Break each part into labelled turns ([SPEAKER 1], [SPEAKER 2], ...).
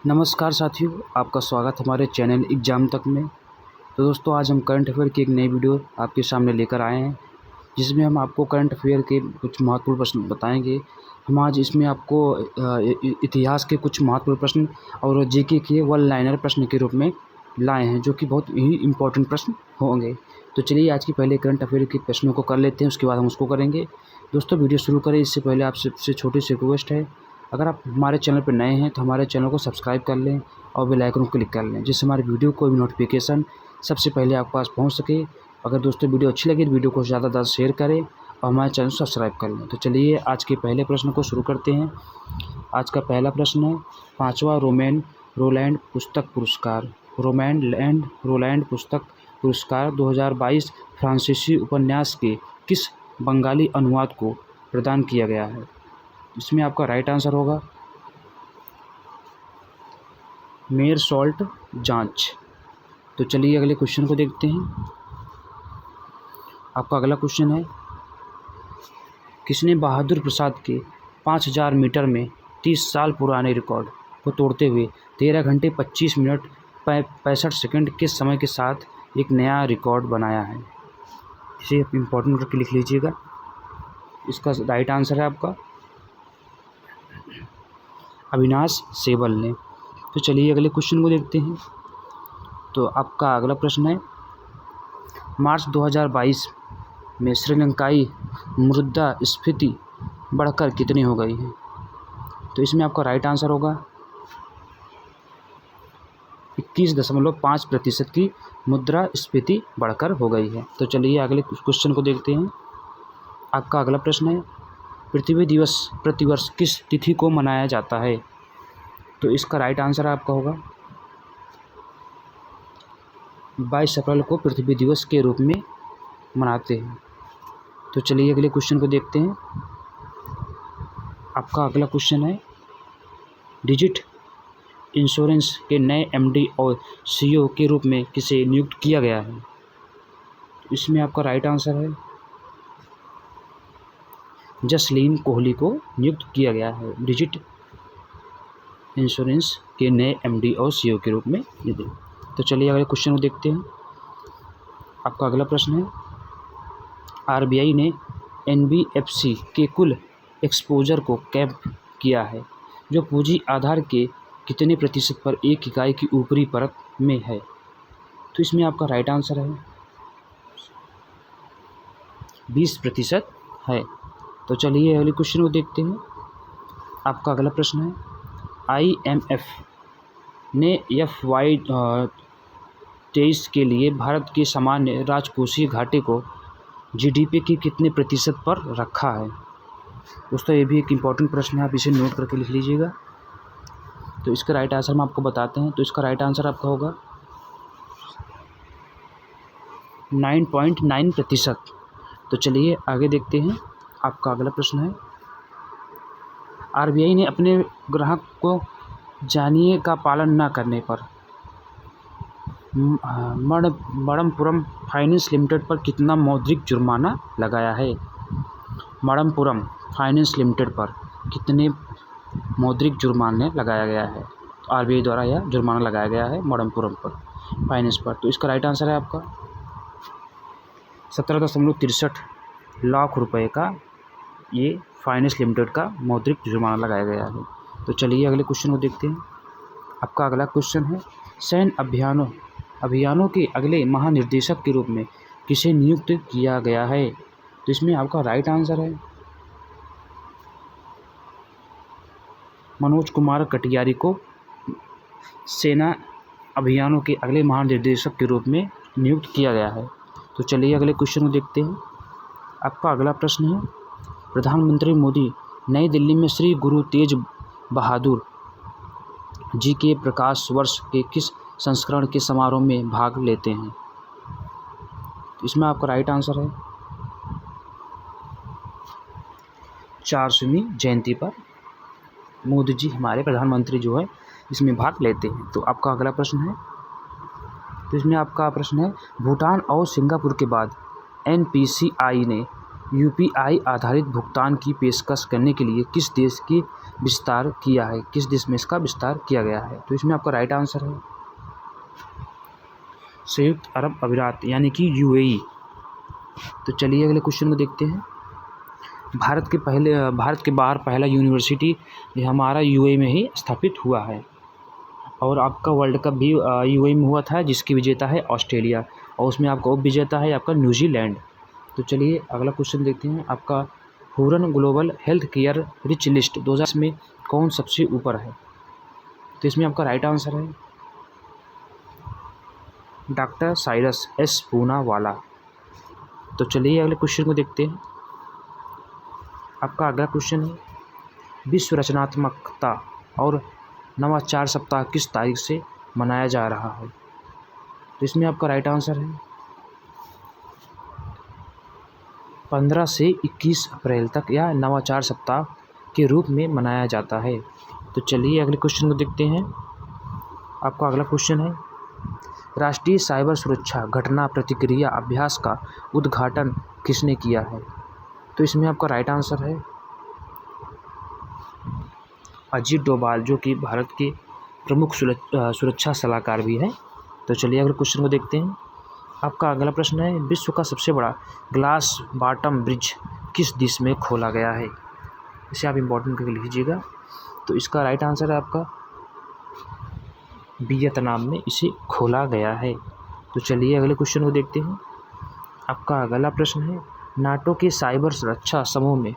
[SPEAKER 1] नमस्कार साथियों, आपका स्वागत हमारे चैनल एग्ज़ाम तक में। तो दोस्तों, आज हम करंट अफेयर की एक नई वीडियो आपके सामने लेकर आए हैं, जिसमें हम आपको करंट अफेयर के कुछ महत्वपूर्ण प्रश्न बताएंगे। हम आज इसमें आपको इतिहास के कुछ महत्वपूर्ण प्रश्न और जीके के वन लाइनर प्रश्न के रूप में लाए हैं, जो कि बहुत ही इम्पोर्टेंट प्रश्न होंगे। तो चलिए आज की पहले करंट अफेयर के प्रश्नों को कर लेते हैं, उसके बाद हम उसको करेंगे। दोस्तों, वीडियो शुरू करें इससे पहले आप सबसे छोटी सी रिक्वेस्ट है, अगर आप हमारे चैनल पर नए हैं तो हमारे चैनल को सब्सक्राइब कर लें और बेल आइकन को क्लिक कर लें, जिससे हमारी वीडियो को भी नोटिफिकेशन सबसे पहले आपके पास पहुंच सके। अगर दोस्तों वीडियो अच्छी लगी तो वीडियो को ज़्यादा से ज़्यादा शेयर करें और हमारे चैनल को सब्सक्राइब कर लें। तो चलिए आज के पहले प्रश्न को शुरू करते हैं। आज का पहला प्रश्न है, 5वां रोमैन रोलैंड पुस्तक पुरस्कार रोलैंड पुस्तक पुरस्कार 2022 फ्रांसीसी उपन्यास के किस बंगाली अनुवाद को प्रदान किया गया है? इसमें आपका राइट आंसर होगा मेयर सॉल्ट जांच। तो चलिए अगले क्वेश्चन को देखते हैं। आपका अगला क्वेश्चन है, किसने बहादुर प्रसाद के 5000 मीटर में 30 साल पुराने रिकॉर्ड को तोड़ते हुए 13 घंटे 25 मिनट 65 सेकंड के समय के साथ एक नया रिकॉर्ड बनाया है? इसे इम्पोर्टेंट करके लिख लीजिएगा। इसका राइट आंसर है आपका अविनाश सेबल ने। तो चलिए अगले क्वेश्चन को देखते हैं। तो आपका अगला प्रश्न है, मार्च 2022 में श्रीलंकाई मुद्रास्फीति बढ़कर कितनी हो गई है? तो इसमें आपका राइट आंसर होगा 21.5% की मुद्रास्फीति बढ़कर हो गई है। तो चलिए अगले क्वेश्चन को देखते हैं। आपका अगला प्रश्न है, पृथ्वी दिवस प्रतिवर्ष किस तिथि को मनाया जाता है? तो इसका राइट आंसर आपका होगा 22 अप्रैल को पृथ्वी दिवस के रूप में मनाते हैं। तो चलिए अगले क्वेश्चन को देखते हैं। आपका अगला क्वेश्चन है, डिजिट इंश्योरेंस के नए एमडी और सीईओ के रूप में किसे नियुक्त किया गया है? इसमें आपका राइट आंसर है जसलीन कोहली को नियुक्त किया गया है डिजिट इंश्योरेंस के नए एमडी और सीईओ के रूप में। तो चलिए अगले क्वेश्चन को देखते हैं। आपका अगला प्रश्न है, आरबीआई ने एनबीएफसी के कुल एक्सपोजर को कैप किया है, जो पूंजी आधार के कितने प्रतिशत पर एक इकाई की ऊपरी परत में है? तो इसमें आपका राइट आंसर है 20% है। तो चलिए अगले क्वेश्चन को देखते हैं। आपका अगला प्रश्न है, IMF ने FY23 के लिए भारत के सामान्य राजकोषीय घाटे को जीडीपी के कितने प्रतिशत पर रखा है? दोस्तों, ये भी एक इम्पॉर्टेंट प्रश्न है, आप इसे नोट करके लिख लीजिएगा। तो इसका राइट आंसर हम आपको बताते हैं। तो इसका राइट आंसर आपका होगा 9.9%। तो चलिए आगे देखते हैं। आपका अगला प्रश्न है, आरबीआई ने अपने ग्राहक को जानिए का पालन न करने पर मणप्पुरम फाइनेंस लिमिटेड पर कितना मौद्रिक जुर्माना लगाया है? मणप्पुरम फाइनेंस लिमिटेड पर कितने मौद्रिक जुर्माने लगाया गया है? आरबीआई द्वारा यह जुर्माना लगाया गया है मणप्पुरम पर फाइनेंस पर। तो इसका राइट आंसर है आपका 17.63 लाख रुपए का ये फाइनेंस लिमिटेड का मौद्रिक जुर्माना लगाया गया है। तो चलिए अगले क्वेश्चन को देखते हैं। आपका अगला क्वेश्चन है, सैन्य अभियानों के अगले महानिदेशक के रूप में किसे नियुक्त किया गया है? तो इसमें आपका राइट आंसर है मनोज कुमार कटियारी को सेना अभियानों के अगले महानिदेशक के रूप में नियुक्त किया गया है। तो चलिए अगले क्वेश्चन को देखते हैं। आपका अगला प्रश्न है, प्रधानमंत्री मोदी नई दिल्ली में श्री गुरु तेज बहादुर जी के प्रकाश वर्ष के किस संस्करण के समारोह में भाग लेते हैं? इसमें आपका राइट आंसर है 400वीं जयंती पर मोदी जी हमारे प्रधानमंत्री जो है इसमें भाग लेते हैं। तो आपका अगला प्रश्न है, तो इसमें आपका प्रश्न है, भूटान और सिंगापुर के बाद एनपीसीआई ने यूपीआई आधारित भुगतान की पेशकश करने के लिए किस देश की विस्तार किया है, किस देश में इसका विस्तार किया गया है? तो इसमें आपका राइट आंसर है संयुक्त अरब अमीरात यानी कि यूएई। तो चलिए अगले क्वेश्चन को देखते हैं। भारत के बाहर पहला यूनिवर्सिटी ये हमारा यूएई में ही स्थापित हुआ है, और आपका वर्ल्ड कप भी यूएई में हुआ था, जिसकी विजेता है ऑस्ट्रेलिया, और उसमें आपका उप विजेता है आपका न्यूजीलैंड। तो चलिए अगला क्वेश्चन देखते हैं। आपका Huron global health care rich list 2000 में कौन सबसे ऊपर है? तो इसमें आपका राइट आंसर है डॉक्टर साइरस एस पूनावाला। तो चलिए अगले क्वेश्चन को देखते हैं। आपका अगला क्वेश्चन है विश्व रचनात्मकता और नवाचार सप्ताह किस तारीख से मनाया जा रहा है? तो इसमें आपका राइट आंसर है 15 से 21 अप्रैल तक यह नवाचार सप्ताह के रूप में मनाया जाता है। तो चलिए अगले क्वेश्चन को देखते हैं। आपका अगला क्वेश्चन है राष्ट्रीय साइबर सुरक्षा घटना प्रतिक्रिया अभ्यास का उद्घाटन किसने किया है? तो इसमें आपका राइट आंसर है अजीत डोभाल, जो कि भारत के प्रमुख सुरक्षा सलाहकार भी हैं। तो चलिए अगले क्वेश्चन को देखते हैं। आपका अगला प्रश्न है विश्व का सबसे बड़ा ग्लास बॉटम ब्रिज किस देश में खोला गया है? इसे आप इम्पोर्टेंट करके लिख लीजिएगा। तो इसका राइट आंसर है आपका वियतनाम में इसे खोला गया है। तो चलिए अगले क्वेश्चन को देखते हैं। आपका अगला प्रश्न है नाटो के साइबर सुरक्षा समूह में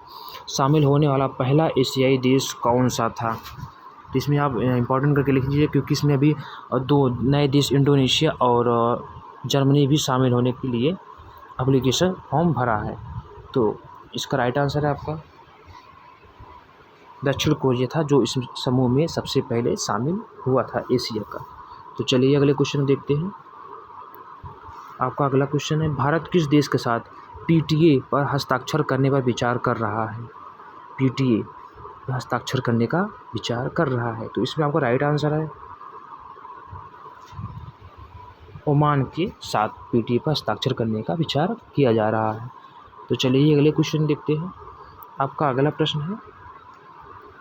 [SPEAKER 1] शामिल होने वाला पहला एशियाई देश कौन सा था? तो इसमें आप इम्पोर्टेंट करके लिख लीजिए, क्योंकि इसमें अभी 2 नए देश इंडोनेशिया और जर्मनी भी शामिल होने के लिए एप्लीकेशन फॉर्म भरा है। तो इसका राइट आंसर है आपका दक्षिण कोरिया था, जो इस समूह में सबसे पहले शामिल हुआ था एशिया का। तो चलिए अगले क्वेश्चन देखते हैं। आपका अगला क्वेश्चन है भारत किस देश के साथ पीटीए पर हस्ताक्षर करने पर विचार कर रहा है? पीटीए पर हस्ताक्षर करने का विचार कर रहा है। तो इसमें आपका राइट आंसर है ओमान के साथ पीटीए पर हस्ताक्षर करने का विचार किया जा रहा है। तो चलिए अगले क्वेश्चन देखते हैं। आपका अगला प्रश्न है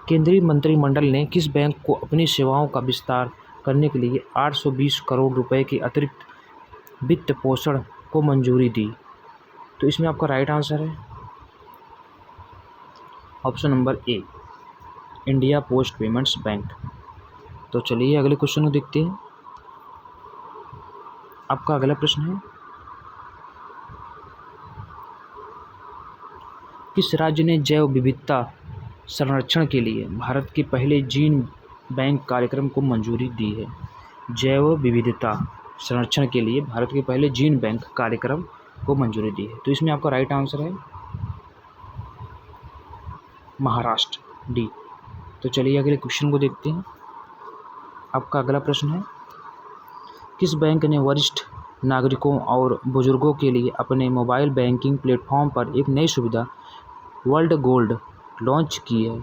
[SPEAKER 1] केंद्रीय मंत्रिमंडल ने किस बैंक को अपनी सेवाओं का विस्तार करने के लिए 820 करोड़ रुपए के अतिरिक्त वित्त पोषण को मंजूरी दी? तो इसमें आपका राइट आंसर है option number A India post payments bank. तो चलिए अगले क्वेश्चन को देखते हैं। आपका अगला प्रश्न है किस राज्य ने जैव विविधता संरक्षण के लिए भारत के पहले जीन बैंक कार्यक्रम को मंजूरी दी है? जैव विविधता संरक्षण के लिए भारत के पहले जीन बैंक कार्यक्रम को मंजूरी दी है। तो इसमें आपका राइट आंसर है महाराष्ट्र डी। तो चलिए अगले क्वेश्चन को देखते हैं। आपका अगला प्रश्न है किस बैंक ने वरिष्ठ नागरिकों और बुजुर्गों के लिए अपने मोबाइल बैंकिंग प्लेटफॉर्म पर एक नई सुविधा वर्ल्ड गोल्ड लॉन्च की है?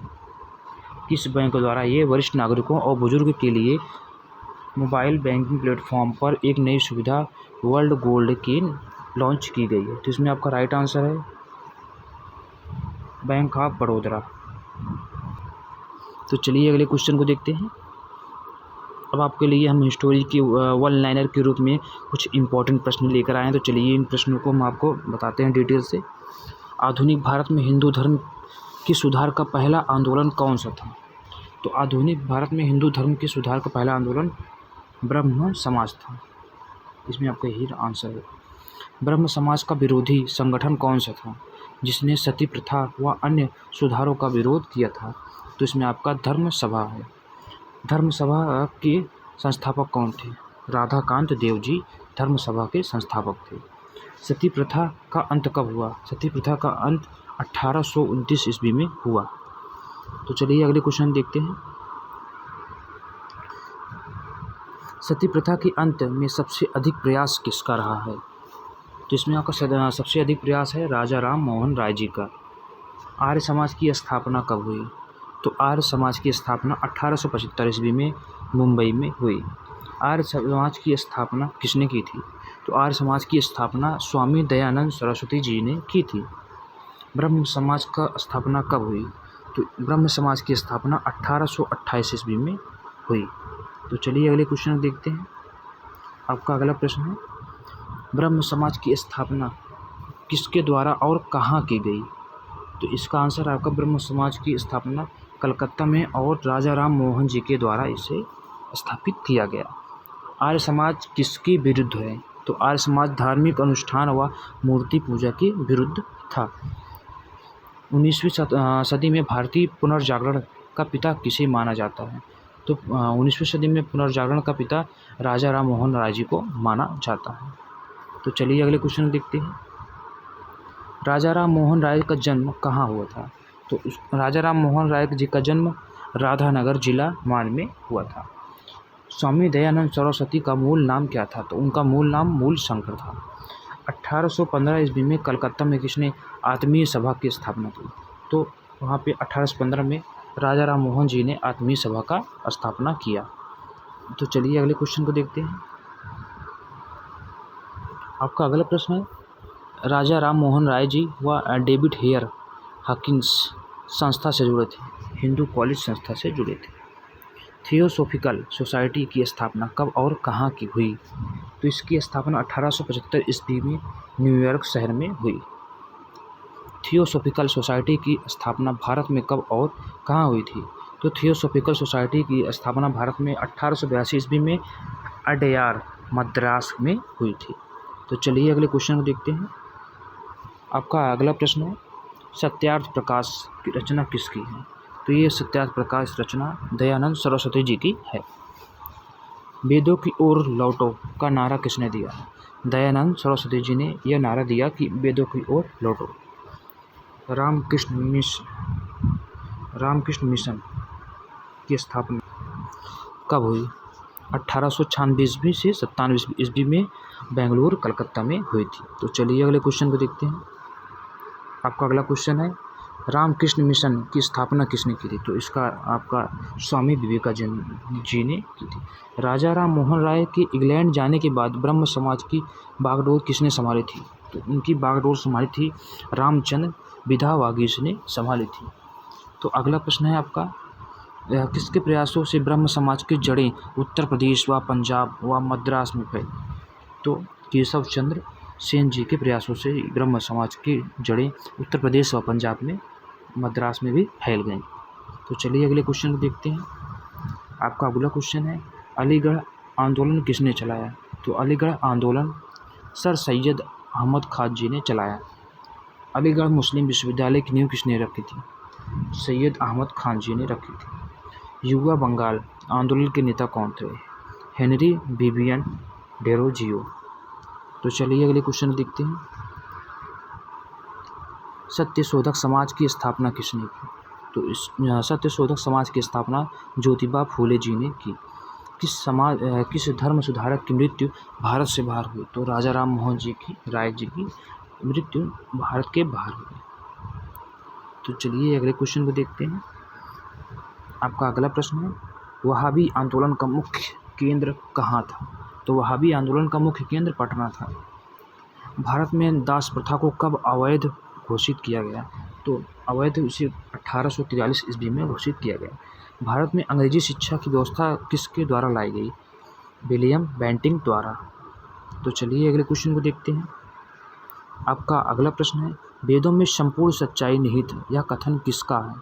[SPEAKER 1] किस बैंक द्वारा ये वरिष्ठ नागरिकों और बुजुर्ग के लिए मोबाइल बैंकिंग प्लेटफॉर्म पर एक नई सुविधा वर्ल्ड गोल्ड की लॉन्च की गई है? तो इसमें आपका राइट आंसर है बैंक ऑफ बड़ौदा। तो चलिए अगले क्वेश्चन को देखते हैं। अब आपके लिए हम हिस्टोरी के वन लाइनर के रूप में कुछ इंपॉर्टेंट प्रश्न लेकर आए हैं। तो चलिए इन प्रश्नों को हम आपको बताते हैं डिटेल से। आधुनिक भारत में हिंदू धर्म के सुधार का पहला आंदोलन कौन सा था? तो आधुनिक भारत में हिंदू धर्म के सुधार का पहला आंदोलन ब्रह्म समाज था। इसमें आपका यही आंसर है। ब्रह्म समाज का विरोधी संगठन कौन सा था जिसने सती प्रथा व अन्य सुधारों का विरोध किया था? तो इसमें आपका धर्म सभा है। धर्म सभा के संस्थापक कौन थे? राधाकांत देव जी धर्म सभा के संस्थापक थे। सती प्रथा का अंत कब हुआ? सती प्रथा का अंत 1829 ईस्वी में हुआ। तो चलिए अगले क्वेश्चन देखते हैं। सती प्रथा के अंत में सबसे अधिक प्रयास किसका रहा है? तो इसमें आपका सबसे अधिक प्रयास है राजा राम मोहन राय जी का। आर्य समाज की स्थापना कब हुई? तो आर्य समाज की स्थापना 1875 ईस्वी में मुंबई में हुई। आर्य समाज की स्थापना किसने की थी? तो आर्य समाज की स्थापना स्वामी दयानंद सरस्वती जी ने की थी। ब्रह्म समाज का स्थापना कब हुई? तो ब्रह्म समाज की स्थापना 1828 ईस्वी में हुई। तो चलिए अगले क्वेश्चन देखते हैं। आपका अगला प्रश्न है, ब्रह्म समाज की स्थापना किसके द्वारा और कहाँ की गई? तो इसका आंसर आपका ब्रह्म समाज की स्थापना कलकत्ता में और राजा राम मोहन जी के द्वारा इसे स्थापित किया गया। आर्य समाज किसके विरुद्ध है? तो आर्य समाज धार्मिक अनुष्ठान व मूर्ति पूजा के विरुद्ध था। 19वीं सदी में भारतीय पुनर्जागरण का पिता किसे माना जाता है? तो 19वीं सदी में पुनर्जागरण का पिता राजा राम मोहन राय जी को माना जाता है। तो चलिए अगले क्वेश्चन देखते हैं। राजा राम मोहन राय का जन्म कहाँ हुआ था? तो राजा राम मोहन राय जी का जन्म राधानगर जिला मान में हुआ था। स्वामी दयानंद सरस्वती का मूल नाम क्या था? तो उनका मूल नाम मूल शंकर था। 1815 ईस्वी में कलकत्ता में किसने आत्मीय सभा की स्थापना की? तो वहाँ पे 1815 में राजा राम मोहन जी ने आत्मीय सभा का स्थापना किया। तो चलिए अगले क्वेश्चन को देखते हैं। आपका अगला प्रश्न है, राजा राम मोहन राय जी व डेविड हेयर हॉकिंस संस्था से जुड़े थे, हिंदू कॉलेज संस्था से जुड़े थे। थियोसॉफिकल सोसाइटी की स्थापना कब और कहाँ की हुई? तो इसकी स्थापना 1875 ईस्वी में न्यूयॉर्क शहर में हुई। थियोसॉफिकल सोसाइटी की स्थापना भारत में कब और कहाँ हुई थी? तो थियोसॉफिकल सोसाइटी की स्थापना भारत में 1882 ईस्वी में अडयार मद्रास में हुई थी। तो चलिए अगले क्वेश्चन को देखते हैं। आपका अगला प्रश्न है, सत्यार्थ प्रकाश की रचना किसकी है? तो ये सत्यार्थ प्रकाश रचना दयानंद सरस्वती जी की है। वेदों की ओर लौटो का नारा किसने दिया? दयानंद सरस्वती जी ने यह नारा दिया कि वेदों की ओर लौटो। रामकृष्ण मिशन की स्थापना कब हुई? 1896 ईस्वी से 97 ईस्वी में बेंगलुरु कलकत्ता में हुई थी। तो चलिए अगले क्वेश्चन को देखते हैं। आपका अगला क्वेश्चन है, रामकृष्ण मिशन की स्थापना किसने की थी? तो इसका आपका स्वामी विवेकानंद जी ने की थी। राजा राम मोहन राय के इंग्लैंड जाने के बाद ब्रह्म समाज की बागडोर किसने संभाली थी? तो उनकी बागडोर संभाली थी रामचंद्र विधावागीश ने संभाली थी। तो अगला प्रश्न है आपका, किसके प्रयासों से ब्रह्म समाज की जड़ें उत्तर प्रदेश व पंजाब व मद्रास में फैली? तो केशव चंद्र सेन जी के प्रयासों से ब्रह्म समाज की जड़ें उत्तर प्रदेश व पंजाब में मद्रास में भी फैल गईं। तो चलिए अगले क्वेश्चन को देखते हैं। आपका अगला क्वेश्चन है, अलीगढ़ आंदोलन किसने चलाया? तो अलीगढ़ आंदोलन सर सैयद अहमद खान जी ने चलाया। अलीगढ़ मुस्लिम विश्वविद्यालय की नींव किसने रखी थी? सैयद अहमद खान जी ने रखी थी। युवा बंगाल आंदोलन के नेता कौन थे? Henry Vivian Derozio. तो चलिए अगले क्वेश्चन देखते हैं। सत्यशोधक समाज की स्थापना किसने की? तो इस सत्यशोधक समाज की स्थापना ज्योतिबा फूले जी ने की। किस धर्म सुधारक की मृत्यु भारत से बाहर हुई? तो राजा राम मोहन जी की राय जी की मृत्यु भारत के बाहर हुई। तो चलिए अगले क्वेश्चन को देखते हैं। आपका अगला प्रश्न है, वहाबी आंदोलन का मुख्य केंद्र कहाँ था? तो वहाबी आंदोलन का मुख्य केंद्र पटना था। भारत में दास प्रथा को कब अवैध घोषित किया गया? तो अवैध इसे 1843 ईस्वी में घोषित किया गया। भारत में अंग्रेजी शिक्षा की व्यवस्था किसके द्वारा लाई गई? विलियम बेंटिंक द्वारा। तो चलिए अगले क्वेश्चन को देखते हैं। आपका अगला प्रश्न है, वेदों में संपूर्ण सच्चाई निहित है, यह कथन किसका है?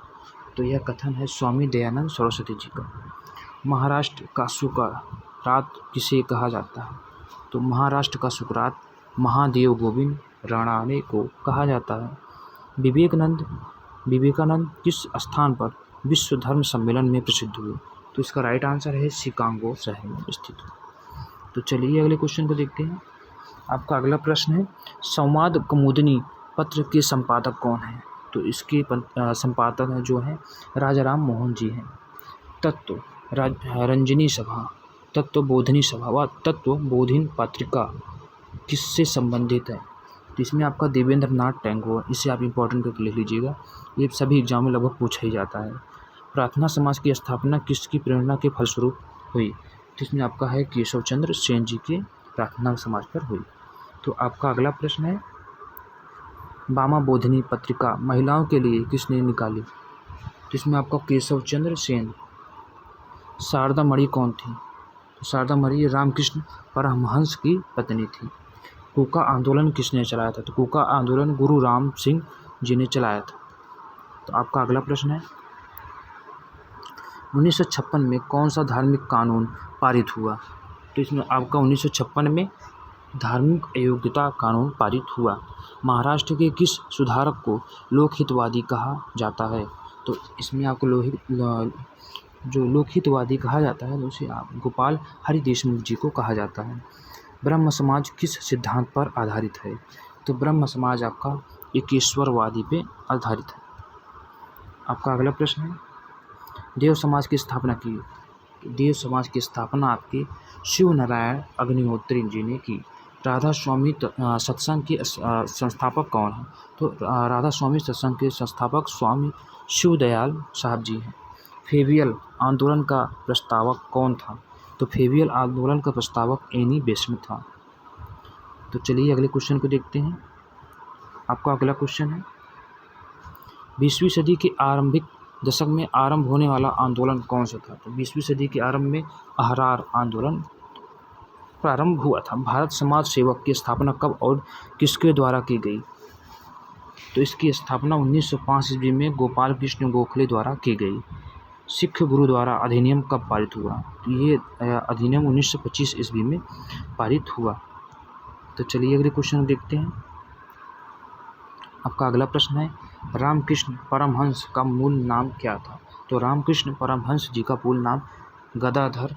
[SPEAKER 1] तो यह कथन है स्वामी दयानंद सरस्वती जी का। महाराष्ट्र का सुकरात किसे कहा जाता है? तो महाराष्ट्र का सुकरात महादेव गोविंद राणाने को कहा जाता है। विवेकानंद किस स्थान पर विश्व धर्म सम्मेलन में प्रसिद्ध हुए? तो इसका राइट आंसर है शिकागो शहर में स्थित। तो चलिए अगले क्वेश्चन को देखते हैं। आपका अगला प्रश्न है, संवाद कौमुदी पत्र के संपादक कौन है? तो इसके संपादक जो हैं राजा राम मोहन जी हैं। तत्व रंजनी सभा, तत्वबोधिनी सभा व तत्वबोधिनी पत्रिका किससे संबंधित है? तो इसमें आपका देवेंद्र नाथ टैगोर, इसे आप इंपॉर्टेंट करके लिख लीजिएगा, ये सभी एग्जाम में लगभग पूछा ही जाता है। प्रार्थना समाज की स्थापना किसकी प्रेरणा के फलस्वरूप हुई? तो इसमें आपका है केशव चंद्र सेन जी के प्रार्थना समाज पर हुई। तो आपका अगला प्रश्न है, वामा बोधिनी पत्रिका महिलाओं के लिए किसने निकाली? तो इसमें आपका केशव चंद्र सेन। शारदा मणि कौन थी? तो शारदा मणि रामकृष्ण परमहंस की पत्नी थी। कूका आंदोलन किसने चलाया था? तो कूका आंदोलन गुरु राम सिंह जी ने चलाया था। तो आपका अगला प्रश्न है, 1956 में कौन सा धार्मिक कानून पारित हुआ? तो इसमें आपका 1956 में धार्मिक अयोग्यता कानून पारित हुआ। महाराष्ट्र के किस सुधारक को लोकहितवादी कहा जाता है? तो इसमें आपको जो लोकहितवादी कहा जाता है उसे आप गोपाल हरि देशमुख जी को कहा जाता है। ब्रह्म समाज किस सिद्धांत पर आधारित है? तो ब्रह्म समाज आपका एकेश्वरवादी पे आधारित है। आपका अगला प्रश्न है, देव समाज की स्थापना की? देव समाज की स्थापना आपके शिव नारायण अग्निहोत्री जी ने की। राधा स्वामी सत्संग के संस्थापक कौन है? तो राधा स्वामी सत्संग के संस्थापक स्वामी शिवदयाल साहब जी हैं। फेबियल आंदोलन का प्रस्तावक कौन था? तो फेबियल आंदोलन का प्रस्तावक एनी बेसमेंट था। तो चलिए अगले क्वेश्चन को देखते हैं। आपका अगला क्वेश्चन है, 20वीं सदी के आरंभिक दशक में आरंभ होने वाला आंदोलन कौन सा था? तो 20वीं सदी के आरंभ में अहरार आंदोलन प्रारंभ हुआ था। भारत समाज सेवक की स्थापना कब और किसके द्वारा की गई? तो इसकी स्थापना 1905 ईस्वी में गोपाल कृष्ण गोखले द्वारा की गई। सिख गुरुद्वारा अधिनियम कब पारित हुआ? तो ये अधिनियम 1925 ईस्वी में पारित हुआ। तो चलिए अगले क्वेश्चन देखते हैं। आपका अगला प्रश्न है, रामकृष्ण परमहंस का मूल नाम क्या था? तो रामकृष्ण परमहंस जी का मूल नाम गदाधर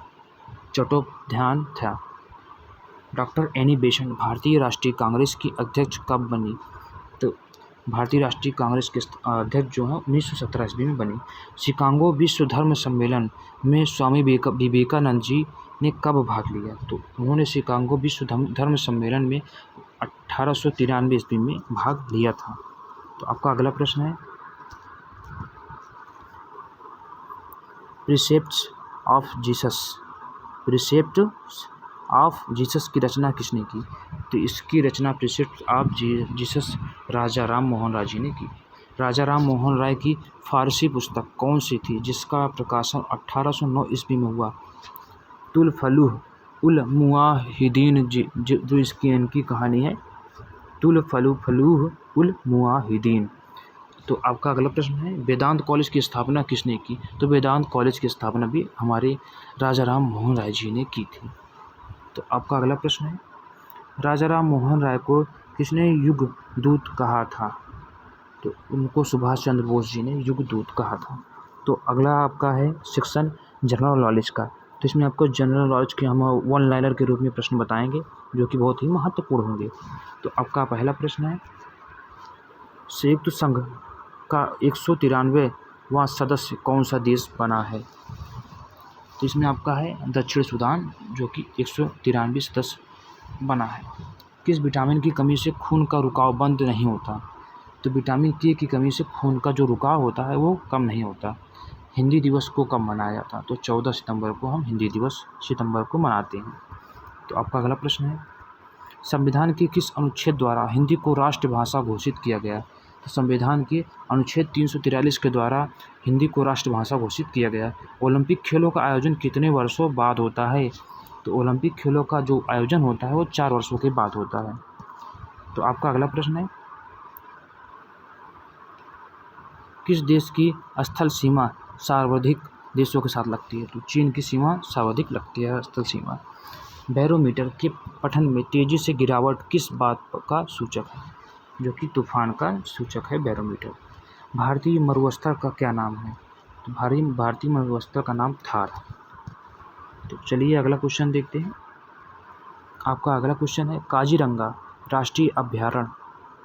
[SPEAKER 1] चट्टोपाध्याय था। डॉक्टर एनी बेसेंट भारतीय राष्ट्रीय कांग्रेस की अध्यक्ष कब बनी? तो भारतीय राष्ट्रीय कांग्रेस के अध्यक्ष जो है 1917 ईस्वी में बनी। शिकागो विश्व धर्म सम्मेलन में स्वामी विवेकानंद जी ने कब भाग लिया? तो उन्होंने शिकागो विश्व धर्म सम्मेलन में 1893 ईस्वी में भाग लिया था। तो आपका अगला प्रश्न है, प्रीसेप्ट्स ऑफ जीसस की रचना किसने की? तो इसकी रचना प्रीसेप्ट्स ऑफ जीसस राजा राम मोहन राय जी ने की। राजा राम मोहन राय की फारसी पुस्तक कौन सी थी जिसका प्रकाशन 1809 ईस्वी में हुआ? तुल फलूह उल मुआहिदीन जो इनकी कहानी है, तुल फलूह उल मुआहिदीन। तो आपका अगला प्रश्न है, वेदांत कॉलेज की स्थापना किसने की? तो वेदांत कॉलेज की स्थापना भी हमारे राजा राम मोहन राय जी ने की थी। तो आपका अगला प्रश्न है, राजा राम मोहन राय को किसने युग दूत कहा था? तो उनको सुभाष चंद्र बोस जी ने युग दूत कहा था। तो अगला आपका है सेक्शन जनरल नॉलेज का। तो इसमें आपको जनरल नॉलेज के हम वन लाइनर के रूप में प्रश्न बताएंगे जो कि बहुत ही महत्वपूर्ण होंगे। तो आपका पहला प्रश्न है, संयुक्त संघ का 193वां सदस्य कौन सा देश बना है? तो इसमें आपका है दक्षिण सूडान जो कि 193 सदस्य बना है। किस विटामिन की कमी से खून का रुकाव बंद नहीं होता? तो विटामिन के की कमी से खून का जो रुकाव होता है वो कम नहीं होता। हिंदी दिवस को कब मनाया जाता? तो 14 सितंबर को हम हिंदी दिवस को मनाते हैं। तो आपका अगला प्रश्न है, संविधान के किस अनुच्छेद द्वारा हिंदी को राष्ट्रभाषा घोषित किया गया? तो संविधान के अनुच्छेद 343 के द्वारा हिंदी को राष्ट्रभाषा घोषित किया गया। ओलंपिक खेलों का आयोजन कितने वर्षों बाद होता है? तो ओलंपिक खेलों का जो आयोजन होता है वो 4 वर्षों के बाद होता है। तो आपका अगला प्रश्न है, किस देश की स्थल सीमा सर्वाधिक देशों के साथ लगती है? तो चीन की सीमा सर्वाधिक लगती है स्थल सीमा। बैरोमीटर के पठन में तेजी से गिरावट किस बात का सूचक है? जो कि तूफान का सूचक है बैरोमीटर। भारतीय मरुस्थल का क्या नाम है? तो भारतीय मरुस्थल का नाम थार। तो चलिए अगला क्वेश्चन देखते हैं। आपका अगला क्वेश्चन है, काजीरंगा राष्ट्रीय अभयारण्य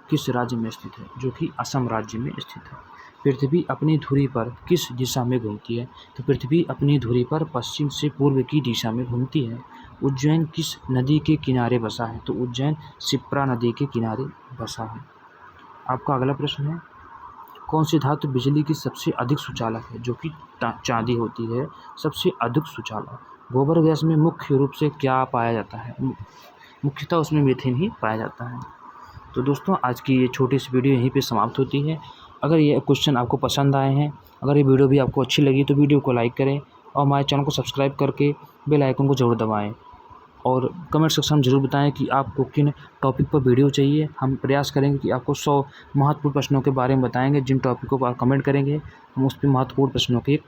[SPEAKER 1] किस राज्य में स्थित है? जो कि असम राज्य में स्थित है। पृथ्वी अपनी धुरी पर किस दिशा में घूमती है? तो पृथ्वी अपनी धुरी पर पश्चिम से पूर्व की दिशा में घूमती है। उज्जैन किस नदी के किनारे बसा है? तो उज्जैन शिप्रा नदी के किनारे बसा है। आपका अगला प्रश्न है, कौन सी धातु बिजली की सबसे अधिक सुचालक है? जो कि चांदी होती है सबसे अधिक सुचालक। गोबर गैस में मुख्य रूप से क्या पाया जाता है? मुख्यतः उसमें मीथेन ही पाया जाता है। तो दोस्तों आज की ये छोटी सी वीडियो यहीं पे समाप्त होती है। अगर ये क्वेश्चन आपको पसंद आए हैं, अगर ये वीडियो भी आपको अच्छी लगी तो वीडियो को लाइक करें और हमारे चैनल को सब्सक्राइब करके बेल आइकन को ज़रूर दबाएँ। और कमेंट सेक्शन में ज़रूर बताएं कि आपको किन टॉपिक पर वीडियो चाहिए। हम प्रयास करेंगे कि आपको 100 महत्वपूर्ण प्रश्नों के बारे में बताएंगे। जिन टॉपिकों पर आप कमेंट करेंगे हम उस पर महत्वपूर्ण प्रश्नों की एक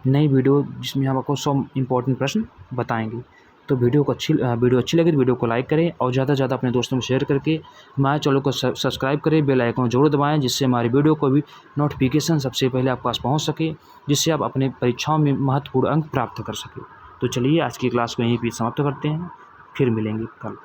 [SPEAKER 1] नई वीडियो जिसमें हम आपको 100 इंपॉर्टेंट प्रश्न बताएंगे। तो वीडियो अच्छी लगे तो वीडियो को लाइक करें और ज़्यादा से ज़्यादा अपने दोस्तों में शेयर करके हमारे चैनल को सब्सक्राइब करें, बेल आइकन ज़रूर दबाएं, जिससे हमारी वीडियो को भी नोटिफिकेशन सबसे पहले आपके पास पहुँच सके, जिससे आप अपने परीक्षाओं में महत्वपूर्ण अंक प्राप्त कर सकें। तो चलिए आज की क्लास को यहीं पर समाप्त करते हैं, फिर मिलेंगे कल।